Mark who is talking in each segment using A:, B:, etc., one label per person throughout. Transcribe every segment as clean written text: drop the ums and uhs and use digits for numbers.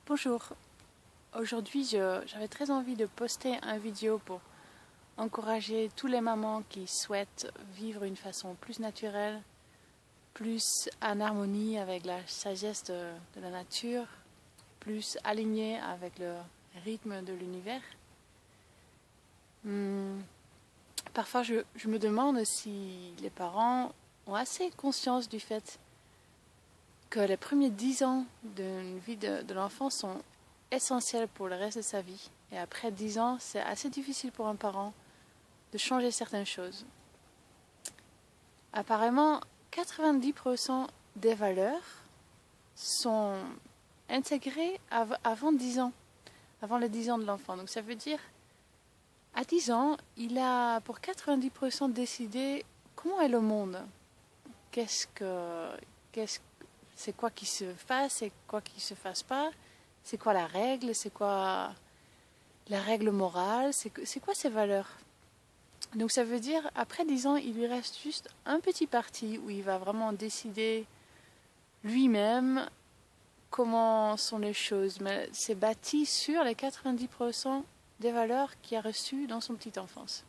A: Bonjour, aujourd'hui j'avais très envie de poster une vidéo pour encourager tous les mamans qui souhaitent vivre une façon plus naturelle, plus en harmonie avec la sagesse de la nature, plus alignée avec le rythme de l'univers. Parfois je me demande si les parents ont assez conscience du fait que les premiers 10 ans d'une vie de l'enfant sont essentiels pour le reste de sa vie. Et après 10 ans, c'est assez difficile pour un parent de changer certaines choses. Apparemment, 90% des valeurs sont intégrées avant 10 ans, avant les 10 ans de l'enfant. Donc ça veut dire, à 10 ans, il a pour 90% décidé comment est le monde. C'est quoi qui se fasse, c'est quoi qui se fasse pas, c'est quoi la règle, c'est quoi la règle morale, c'est quoi ses valeurs. Donc ça veut dire, après 10 ans, il lui reste juste un petit parti où il va vraiment décider lui-même comment sont les choses. Mais c'est bâti sur les 90% des valeurs qu'il a reçues dans son petite enfance.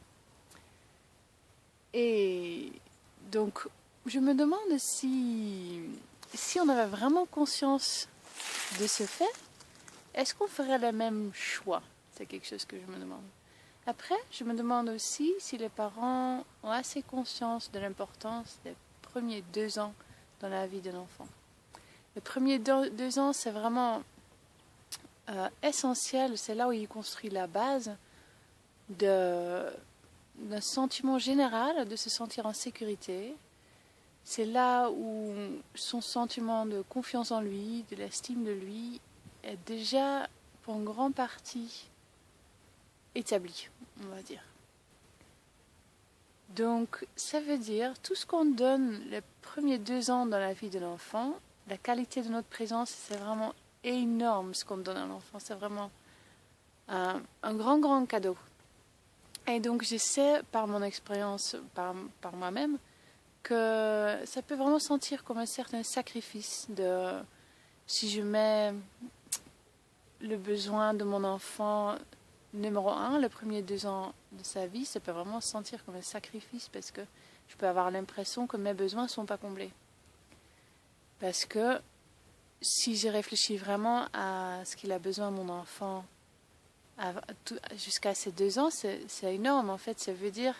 A: Et donc, je me demande si on avait vraiment conscience de ce fait, est-ce qu'on ferait le même choix? C'est quelque chose que je me demande. Après, je me demande aussi si les parents ont assez conscience de l'importance des premiers 2 ans dans la vie de l'enfant. Les premiers 2 ans, c'est vraiment essentiel. C'est là où il construit la base d'un sentiment général de se sentir en sécurité. C'est là où son sentiment de confiance en lui, de l'estime de lui, est déjà pour une grande partie établi, on va dire. Donc, ça veut dire, tout ce qu'on donne les premiers 2 ans dans la vie de l'enfant, la qualité de notre présence, c'est vraiment énorme ce qu'on donne à l'enfant. C'est vraiment un grand cadeau. Et donc, je sais par mon expérience, par moi-même, que ça peut vraiment sentir comme un certain sacrifice de si je mets le besoin de mon enfant numéro 1, les premiers 2 ans de sa vie, ça peut vraiment se sentir comme un sacrifice parce que je peux avoir l'impression que mes besoins ne sont pas comblés. Parce que si je réfléchis vraiment à ce qu'il a besoin mon enfant jusqu'à ses 2 ans, c'est énorme. En fait, ça veut dire,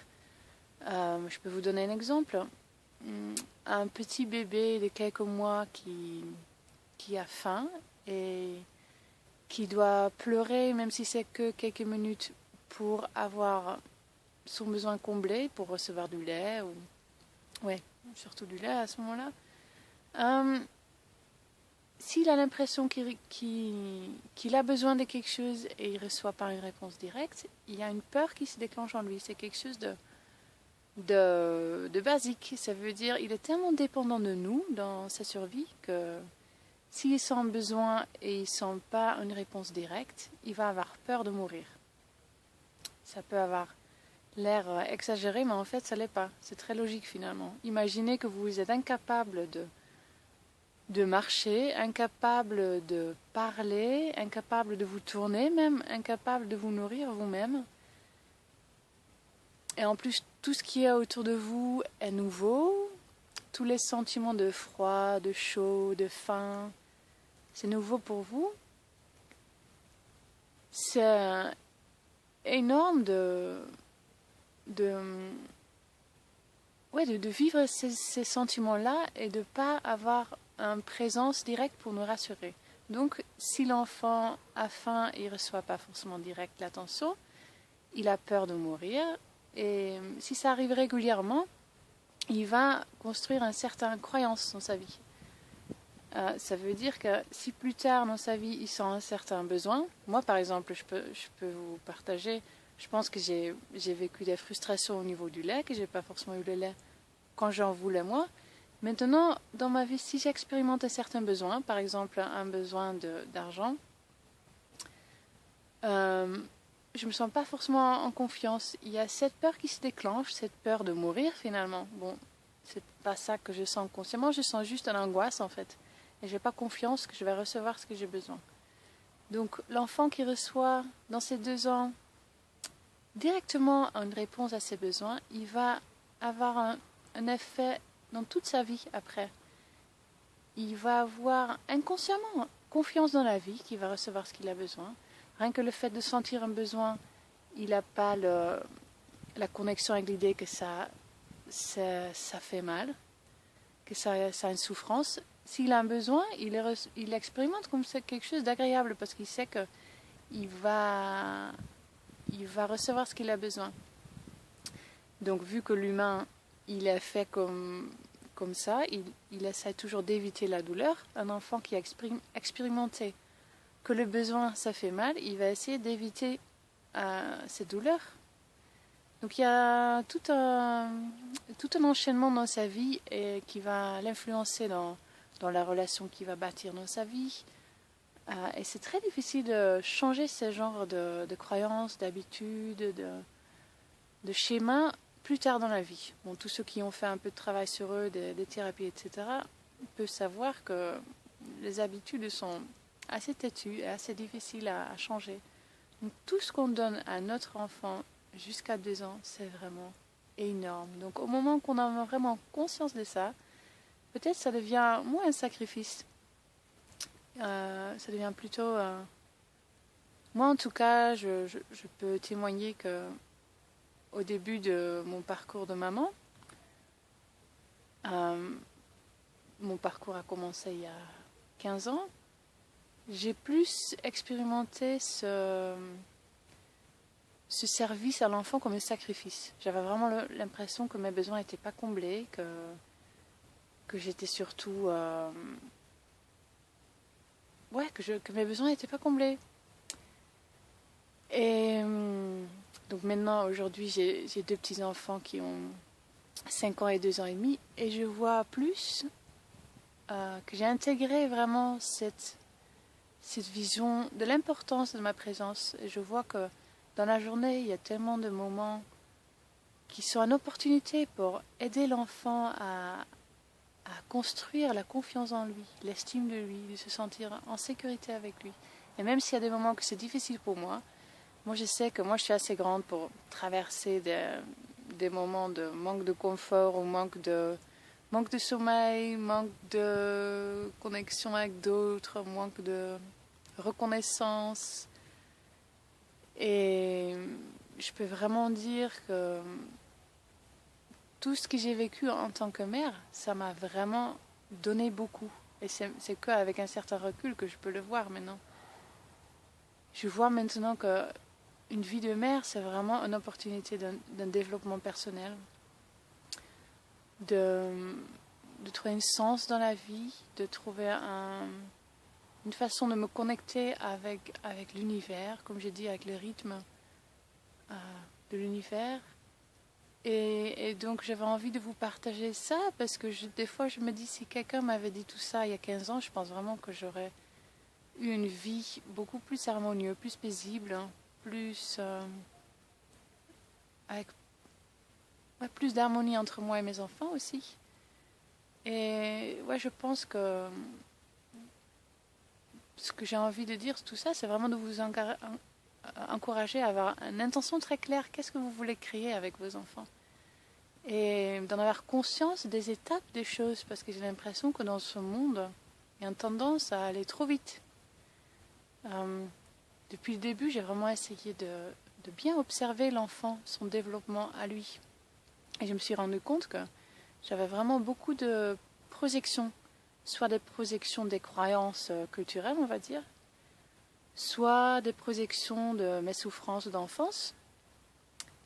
A: je peux vous donner un exemple, un petit bébé de quelques mois qui a faim et qui doit pleurer, même si c'est que quelques minutes, pour avoir son besoin comblé, pour recevoir du lait, ou ouais, surtout du lait à ce moment-là. S'il a l'impression qu'il a besoin de quelque chose et il ne reçoit pas une réponse directe, il y a une peur qui se déclenche en lui. C'est quelque chose de basique. Ça veut dire qu'il est tellement dépendant de nous dans sa survie que s'il sent besoin et il ne sent pas une réponse directe, il va avoir peur de mourir. Ça peut avoir l'air exagéré, mais en fait, ça ne l'est pas. C'est très logique finalement. Imaginez que vous êtes incapable de marcher, incapable de parler, incapable de vous tourner, même incapable de vous nourrir vous-même. Et en plus, tout ce qui est autour de vous est nouveau. Tous les sentiments de froid, de chaud, de faim, c'est nouveau pour vous. C'est énorme de vivre ces sentiments-là et de ne pas avoir une présence directe pour nous rassurer. Donc, si l'enfant a faim et il ne reçoit pas forcément direct l'attention, il a peur de mourir. Et si ça arrive régulièrement, il va construire une certaine croyance dans sa vie. Ça veut dire que si plus tard dans sa vie il sent un certain besoin, moi par exemple je peux vous partager, je pense que j'ai vécu des frustrations au niveau du lait, que j'ai pas forcément eu le lait quand j'en voulais moi. Maintenant dans ma vie, si j'expérimente un certain besoin, par exemple un besoin d'argent, je me sens pas forcément en confiance. Il y a cette peur qui se déclenche, cette peur de mourir finalement. Bon, c'est pas ça que je sens consciemment, je sens juste une angoisse en fait. Et je n'ai pas confiance que je vais recevoir ce que j'ai besoin. Donc l'enfant qui reçoit dans ses 2 ans directement une réponse à ses besoins, il va avoir un effet dans toute sa vie après. Il va avoir inconsciemment confiance dans la vie, qu'il va recevoir ce qu'il a besoin. Rien que le fait de sentir un besoin, il n'a pas la connexion avec l'idée que ça fait mal, que ça a une souffrance. S'il a un besoin, il expérimente comme c'est quelque chose d'agréable parce qu'il sait qu'il va recevoir ce qu'il a besoin. Donc vu que l'humain, il est fait comme ça, il essaie toujours d'éviter la douleur. Un enfant qui a expérimenté que le besoin, ça fait mal, il va essayer d'éviter ces douleurs. Donc il y a tout un enchaînement dans sa vie qui va l'influencer dans la relation qu'il va bâtir dans sa vie. Et c'est très difficile de changer ce genre de croyances, d'habitudes, de schémas plus tard dans la vie. Bon, tous ceux qui ont fait un peu de travail sur eux, des thérapies, etc., peuvent savoir que les habitudes sont assez têtues et assez difficiles à changer. Donc tout ce qu'on donne à notre enfant jusqu'à 2 ans, c'est vraiment énorme. Donc au moment qu'on a vraiment conscience de ça, peut-être ça devient moins un sacrifice. Ça devient plutôt... Moi en tout cas, je peux témoigner que au début de mon parcours de maman, mon parcours a commencé il y a 15 ans, j'ai plus expérimenté ce service à l'enfant comme un sacrifice. J'avais vraiment l'impression que mes besoins n'étaient pas comblés, que j'étais surtout... que mes besoins n'étaient pas comblés. Et donc maintenant, aujourd'hui, j'ai 2 petits-enfants qui ont 5 ans et 2 ans et demi, et je vois plus que j'ai intégré vraiment cette vision de l'importance de ma présence. Et je vois que dans la journée, il y a tellement de moments qui sont une opportunité pour aider l'enfant à construire la confiance en lui, l'estime de lui, de se sentir en sécurité avec lui. Et même s'il y a des moments que c'est difficile pour moi je sais que moi je suis assez grande pour traverser des moments de manque de confort ou manque de sommeil, manque de connexion avec d'autres, manque de reconnaissance. Et je peux vraiment dire que tout ce que j'ai vécu en tant que mère, ça m'a vraiment donné beaucoup. Et c'est qu'avec un certain recul que je peux le voir maintenant. Je vois maintenant que une vie de mère, c'est vraiment une opportunité d'un développement personnel, de trouver un sens dans la vie, de trouver une façon de me connecter avec l'univers, comme j'ai dit, avec le rythme de l'univers. Et donc j'avais envie de vous partager ça, parce que des fois je me dis, si quelqu'un m'avait dit tout ça il y a 15 ans, je pense vraiment que j'aurais eu une vie beaucoup plus harmonieuse, plus paisible, plus avec plus d'harmonie entre moi et mes enfants aussi. Et je pense que ce que j'ai envie de dire, tout ça, c'est vraiment de vous encourager à avoir une intention très claire. Qu'est-ce que vous voulez créer avec vos enfants? Et d'en avoir conscience des étapes des choses, parce que j'ai l'impression que dans ce monde, il y a une tendance à aller trop vite. Depuis le début, j'ai vraiment essayé de bien observer l'enfant, son développement à lui. Et je me suis rendu compte que j'avais vraiment beaucoup de projections, soit des projections des croyances culturelles, on va dire, soit des projections de mes souffrances d'enfance.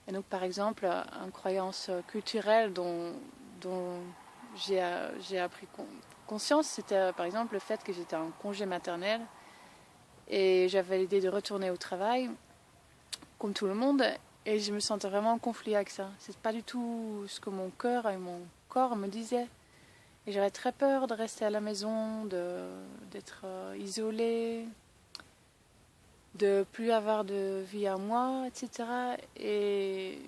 A: Et donc, par exemple, une croyance culturelle dont j'ai appris conscience, c'était par exemple le fait que j'étais en congé maternel et j'avais l'idée de retourner au travail, comme tout le monde, et je me sentais vraiment en conflit avec ça. C'est pas du tout ce que mon cœur et mon corps me disaient. Et j'avais très peur de rester à la maison, d'être isolée, de plus avoir de vie à moi, etc. Et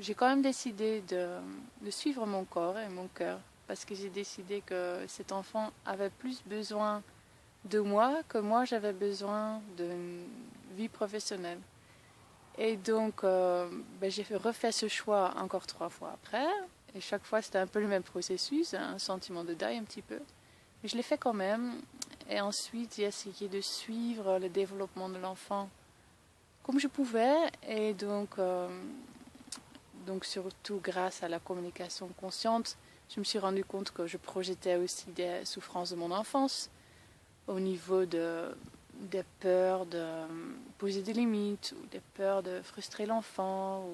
A: j'ai quand même décidé de suivre mon corps et mon cœur, parce que j'ai décidé que cet enfant avait plus besoin de moi que moi j'avais besoin d'une vie professionnelle. Et donc j'ai refait ce choix encore 3 fois après. Et chaque fois c'était un peu le même processus, un sentiment de deuil un petit peu. Mais je l'ai fait quand même. Et ensuite j'ai essayé de suivre le développement de l'enfant comme je pouvais. Et donc surtout grâce à la communication consciente, je me suis rendu compte que je projetais aussi des souffrances de mon enfance au niveau des peurs de poser des limites ou des peurs de frustrer l'enfant.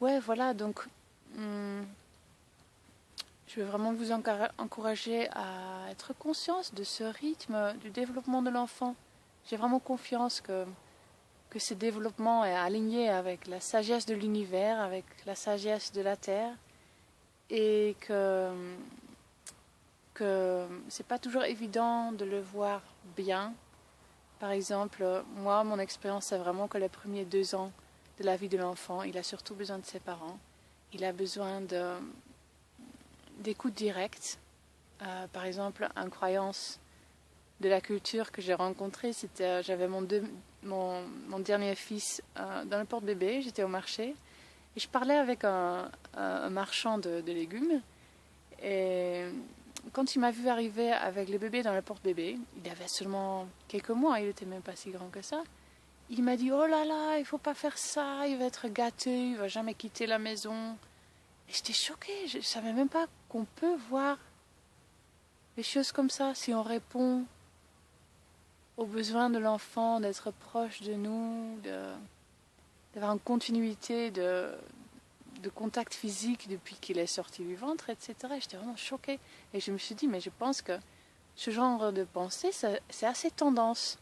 A: Ouais, voilà, donc je veux vraiment vous encourager à être conscience de ce rythme du développement de l'enfant. J'ai vraiment confiance que ce développement est aligné avec la sagesse de l'univers, avec la sagesse de la Terre, et que c'est pas toujours évident de le voir bien. Par exemple, moi, mon expérience, c'est vraiment que les premiers 2 ans de la vie de l'enfant, il a surtout besoin de ses parents. Il a besoin d'écoute directe. Par exemple, une croyance de la culture que j'ai rencontrée, c'était j'avais mon dernier fils dans le porte-bébé, j'étais au marché, et je parlais avec un marchand de légumes. Et quand il m'a vu arriver avec le bébé dans le porte-bébé, il avait seulement quelques mois, il n'était même pas si grand que ça. Il m'a dit: oh là là, il faut pas faire ça, il va être gâté, il va jamais quitter la maison. Et j'étais choquée, je savais même pas qu'on peut voir les choses comme ça si on répond aux besoins de l'enfant, d'être proche de nous, d'avoir une continuité de contact physique depuis qu'il est sorti du ventre, etc. Et j'étais vraiment choquée. Et je me suis dit, mais je pense que ce genre de pensée, c'est assez tendance,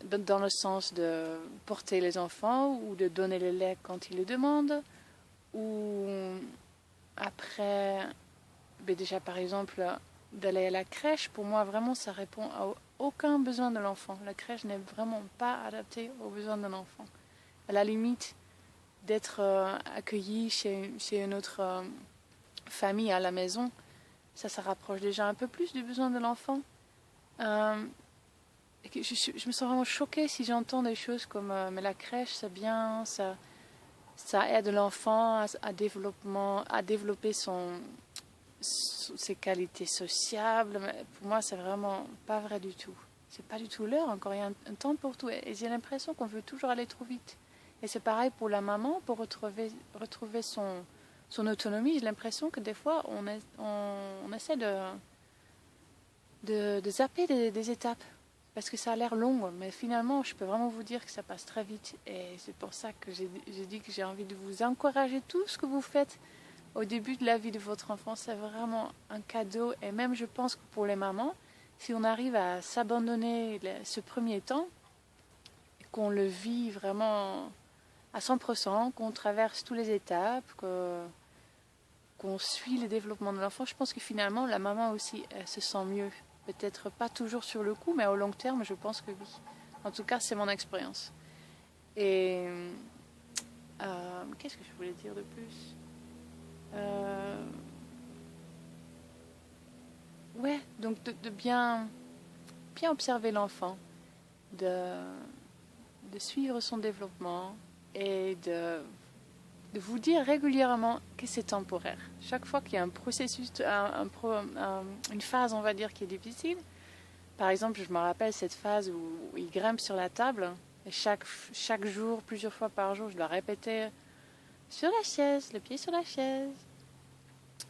A: dans le sens de porter les enfants ou de donner le lait quand ils le demandent, ou après, déjà par exemple, d'aller à la crèche. Pour moi, vraiment, ça répond à aucun besoin de l'enfant. La crèche n'est vraiment pas adaptée aux besoins de l'enfant. À la limite, d'être accueilli chez une autre famille à la maison, ça rapproche déjà un peu plus du besoin de l'enfant. Je me sens vraiment choquée si j'entends des choses comme mais la crèche c'est bien, ça aide l'enfant à développer ses qualités sociables. Mais pour moi, c'est vraiment pas vrai du tout. C'est pas du tout l'heure, encore il y a un temps pour tout. Et j'ai l'impression qu'on veut toujours aller trop vite. Et c'est pareil pour la maman, pour retrouver son autonomie. J'ai l'impression que des fois, on essaie de zapper des étapes. Parce que ça a l'air long, mais finalement, je peux vraiment vous dire que ça passe très vite. Et c'est pour ça que j'ai dit que j'ai envie de vous encourager. Tout ce que vous faites au début de la vie de votre enfant, c'est vraiment un cadeau. Et même, je pense que pour les mamans, si on arrive à s'abandonner ce premier temps, qu'on le vit vraiment à 100%, qu'on traverse toutes les étapes, qu'on suit le développement de l'enfant, je pense que finalement, la maman aussi, elle se sent mieux. Peut-être pas toujours sur le coup, mais au long terme, je pense que oui. En tout cas, c'est mon expérience. Et qu'est-ce que je voulais dire de plus? Ouais, donc de bien observer l'enfant, de suivre son développement et de vous dire régulièrement que c'est temporaire. Chaque fois qu'il y a un processus, une phase, on va dire, qui est difficile, par exemple, je me rappelle cette phase où il grimpe sur la table, et chaque jour, plusieurs fois par jour, je dois répéter sur la chaise, le pied sur la chaise.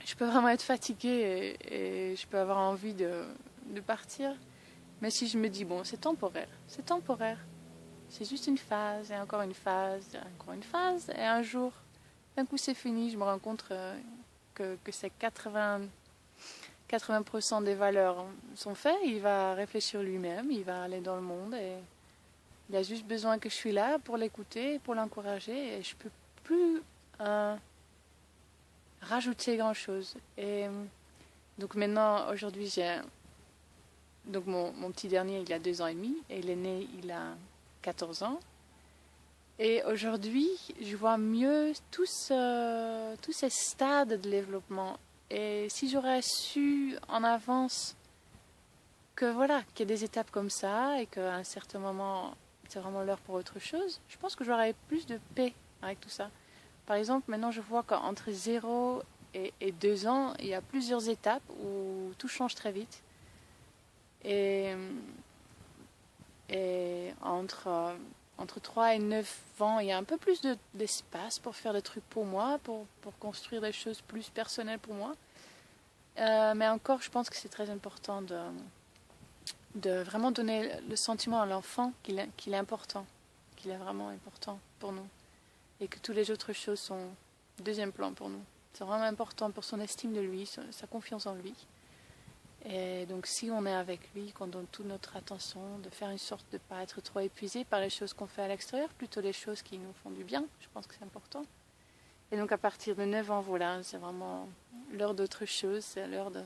A: Je peux vraiment être fatiguée et je peux avoir envie de partir. Mais si je me dis, bon, c'est temporaire, c'est juste une phase, et encore une phase, et encore une phase, et un jour, d'un coup c'est fini, je me rends compte que c'est 80% des valeurs sont faites, il va réfléchir lui-même, il va aller dans le monde, et il a juste besoin que je suis là pour l'écouter, pour l'encourager, et je peux plus rajouter grand-chose. Et donc maintenant, aujourd'hui, donc mon petit dernier, il a 2 ans et demi, et l'aîné, il a 14 ans. Et aujourd'hui, je vois mieux tous ces stades de développement. Et si j'aurais su en avance que voilà, qu'il y a des étapes comme ça et qu'à un certain moment, c'est vraiment l'heure pour autre chose, je pense que j'aurai plus de paix avec tout ça. Par exemple, maintenant je vois qu'entre 0 et 2 ans, il y a plusieurs étapes où tout change très vite. Et, et entre 3 et 9 ans, il y a un peu plus d'espace pour faire des trucs pour moi, pour construire des choses plus personnelles pour moi. Mais encore, je pense que c'est très important de vraiment donner le sentiment à l'enfant qu'il est important, qu'il est vraiment important pour nous. Et que toutes les autres choses sont deuxième plan pour nous. C'est vraiment important pour son estime de lui, sa confiance en lui. Et donc si on est avec lui, qu'on donne toute notre attention, de faire une sorte de ne pas être trop épuisé par les choses qu'on fait à l'extérieur, plutôt les choses qui nous font du bien, je pense que c'est important. Et donc à partir de 9 ans, voilà, c'est vraiment l'heure d'autre chose, c'est l'heure de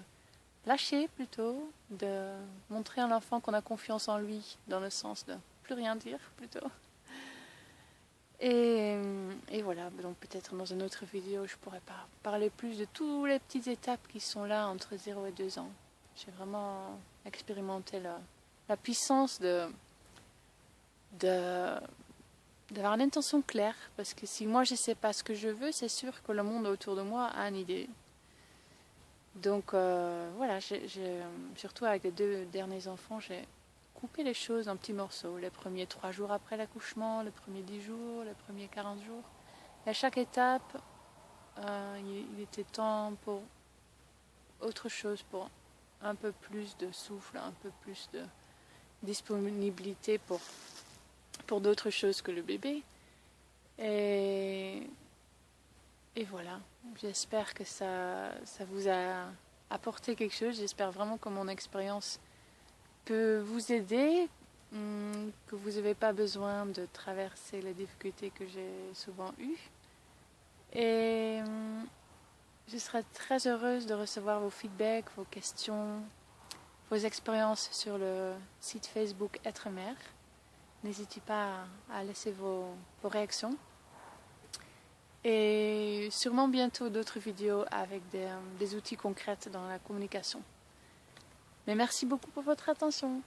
A: lâcher plutôt, de montrer à l'enfant qu'on a confiance en lui, dans le sens de plus rien dire plutôt. Et voilà, donc peut-être dans une autre vidéo, je pourrais parler plus de toutes les petites étapes qui sont là entre 0 et 2 ans. J'ai vraiment expérimenté la puissance d'avoir une intention claire. Parce que si moi je ne sais pas ce que je veux, c'est sûr que le monde autour de moi a une idée. Donc voilà, surtout avec les 2 derniers enfants, j'ai coupé les choses en petits morceaux. Les premiers 3 jours après l'accouchement, les premiers 10 jours, les premiers 40 jours. Et à chaque étape, il était temps pour autre chose, pour un peu plus de souffle, un peu plus de disponibilité pour d'autres choses que le bébé. Et voilà, j'espère que ça vous a apporté quelque chose. J'espère vraiment que mon expérience peut vous aider, que vous n'avez pas besoin de traverser les difficultés que j'ai souvent eues. Et je serais très heureuse de recevoir vos feedbacks, vos questions, vos expériences sur le site Facebook Être Mère. N'hésitez pas à laisser vos réactions. Et sûrement bientôt d'autres vidéos avec des outils concrets dans la communication. Mais merci beaucoup pour votre attention.